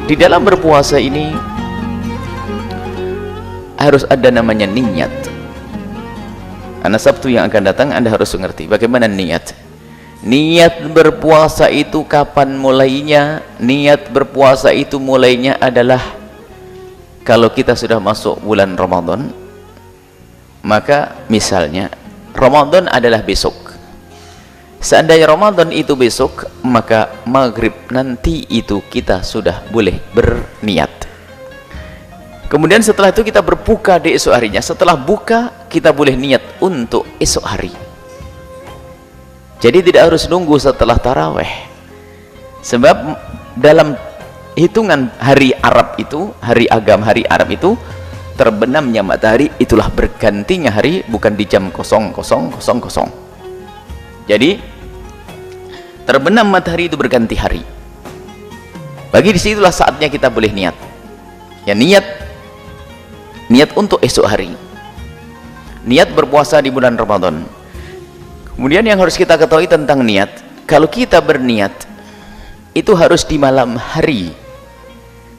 Di dalam berpuasa ini harus ada namanya niat. Karena Sabtu yang akan datang Anda harus mengerti bagaimana niat. Niat berpuasa itu kapan mulainya? Niat berpuasa itu mulainya adalah kalau kita sudah masuk bulan Ramadan. Maka misalnya Ramadan adalah besok. Seandainya Ramadan itu besok, maka maghrib nanti itu kita sudah boleh berniat. Kemudian setelah itu kita berbuka di esok harinya. Setelah buka kita boleh niat untuk esok hari. Jadi tidak harus nunggu setelah taraweh. Sebab dalam hitungan hari Arab itu, hari agama hari Arab itu, terbenamnya matahari itulah bergantinya hari, bukan di jam 00.00. Jadi terbenam matahari itu berganti hari. Bagi disitulah saatnya kita boleh niat. Ya, niat untuk esok hari. Niat berpuasa di bulan Ramadan. Kemudian yang harus kita ketahui tentang niat, kalau kita berniat itu harus di malam hari.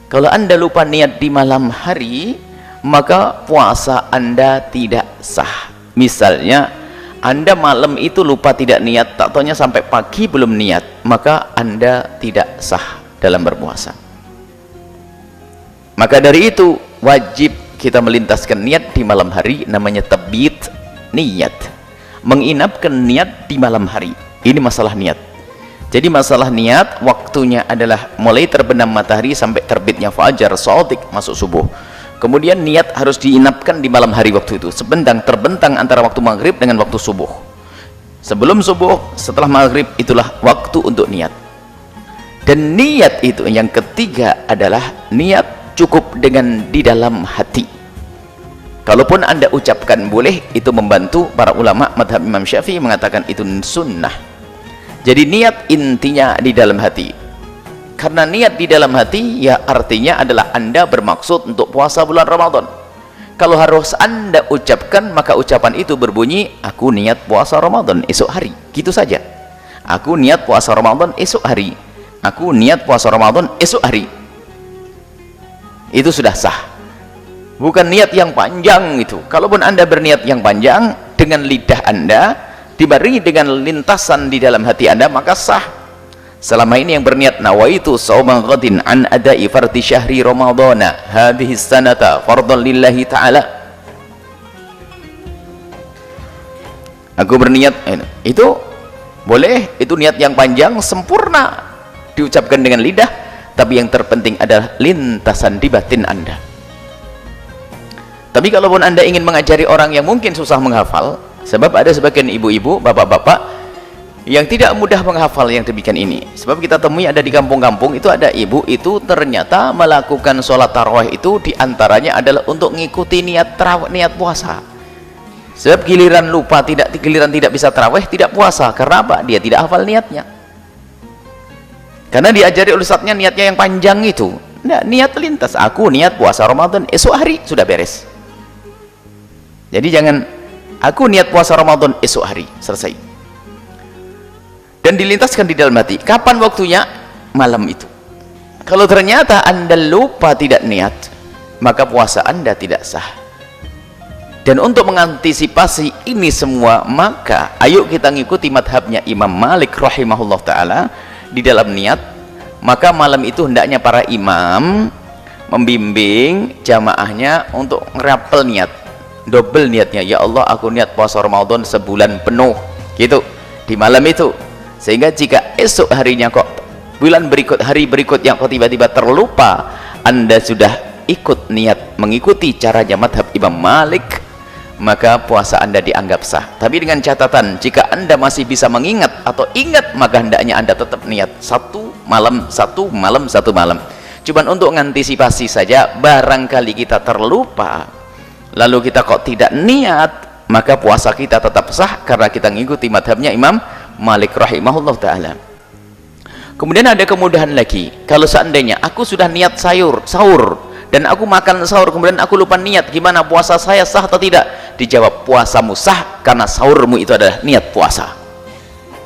Kalau Anda lupa niat di malam hari, maka puasa Anda tidak sah. Misalnya Anda malam itu lupa tidak niat, tak taunya sampai pagi belum niat, maka Anda tidak sah dalam berpuasa. Maka dari itu wajib kita melintaskan niat di malam hari, namanya tabit niat, menginapkan niat di malam hari. Ini masalah niat. Jadi masalah niat waktunya adalah mulai terbenam matahari sampai terbitnya fajar shadiq, masuk subuh. Kemudian niat harus diinapkan di malam hari waktu itu, terbentang antara waktu maghrib dengan waktu subuh. Sebelum subuh, setelah maghrib, itulah waktu untuk niat. Dan niat itu yang ketiga adalah niat cukup dengan di dalam hati. Kalaupun Anda ucapkan boleh, itu membantu. Para ulama madhab Imam Syafi'i mengatakan itu sunnah. Jadi niat intinya di dalam hati. Karena niat di dalam hati, ya artinya adalah Anda bermaksud untuk puasa bulan Ramadan. Kalau harus Anda ucapkan, maka ucapan itu berbunyi, aku niat puasa Ramadan esok hari. Gitu saja. Aku niat puasa Ramadan esok hari. Aku niat puasa Ramadan esok hari. Itu sudah sah. Bukan niat yang panjang itu. Kalaupun Anda berniat yang panjang, dengan lidah Anda, dibarengi dengan lintasan di dalam hati Anda, maka sah. Selama ini yang berniat nawaitu shauma ghadin an ada'i fardhi syahri ramadhana hadhihi sanata fardhan lillahi ta'ala. Aku berniat, itu boleh, itu niat yang panjang sempurna diucapkan dengan lidah, tapi yang terpenting adalah lintasan di batin Anda. Tapi kalaupun Anda ingin mengajari orang yang mungkin susah menghafal, sebab ada sebagian ibu-ibu, bapak-bapak yang tidak mudah menghafal yang demikian ini. Sebab kita temui ada di kampung-kampung itu ada ibu itu ternyata melakukan sholat tarawih itu diantaranya adalah untuk mengikuti niat puasa. Sebab giliran lupa, giliran tidak bisa tarawih, tidak puasa. Karena apa? Dia tidak hafal niatnya. Karena diajari oleh ustadznya niatnya yang panjang itu. Nah, niat lintas, aku niat puasa Ramadan esok hari, sudah beres. Jadi jangan aku niat puasa Ramadan esok hari, selesai. Dan dilintaskan di dalam hati. Kapan waktunya? Malam itu. Kalau ternyata Anda lupa tidak niat, maka puasa Anda tidak sah. Dan untuk mengantisipasi ini semua, maka ayo kita ngikuti madhabnya Imam Malik rahimahullah ta'ala di dalam niat. Maka malam itu hendaknya para imam membimbing jamaahnya untuk ngerapel niat, double niatnya. Ya Allah, aku niat puasa Ramadan sebulan penuh, gitu, di malam itu. Sehingga jika esok harinya kok bulan berikut, hari berikutnya kok tiba-tiba terlupa, Anda sudah ikut niat mengikuti caranya madhab Imam Malik, maka puasa Anda dianggap sah. Tapi dengan catatan, jika Anda masih bisa mengingat atau ingat, maka hendaknya Anda tetap niat satu malam. Cuman untuk mengantisipasi saja, barangkali kita terlupa lalu kita kok tidak niat, maka puasa kita tetap sah karena kita mengikuti madhabnya Imam Malik rahimahullah ta'ala. Kemudian ada kemudahan lagi. Kalau seandainya aku sudah niat sahur dan aku makan sahur, kemudian aku lupa niat, gimana puasa saya sah atau tidak? Dijawab, puasamu sah karena sahurmu itu adalah niat puasa.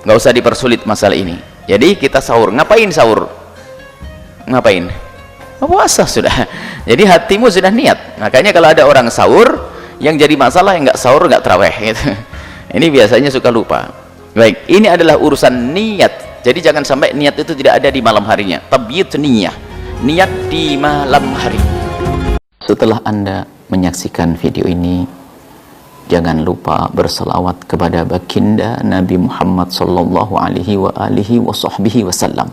Nggak usah dipersulit masalah ini. Jadi kita sahur, ngapain sahur? Ngapain? puasa sudah. Jadi hatimu sudah niat. Makanya kalau ada orang sahur, yang jadi masalah yang nggak sahur nggak taraweh gitu. Ini biasanya suka lupa. Baik, ini adalah urusan niat. Jadi jangan sampai niat itu tidak ada di malam harinya. Tabyid niyah, niat di malam hari. Setelah Anda menyaksikan video ini, jangan lupa berselawat kepada baginda Nabi Muhammad sallallahu alaihi wa alihi wa sahbihi wasallam.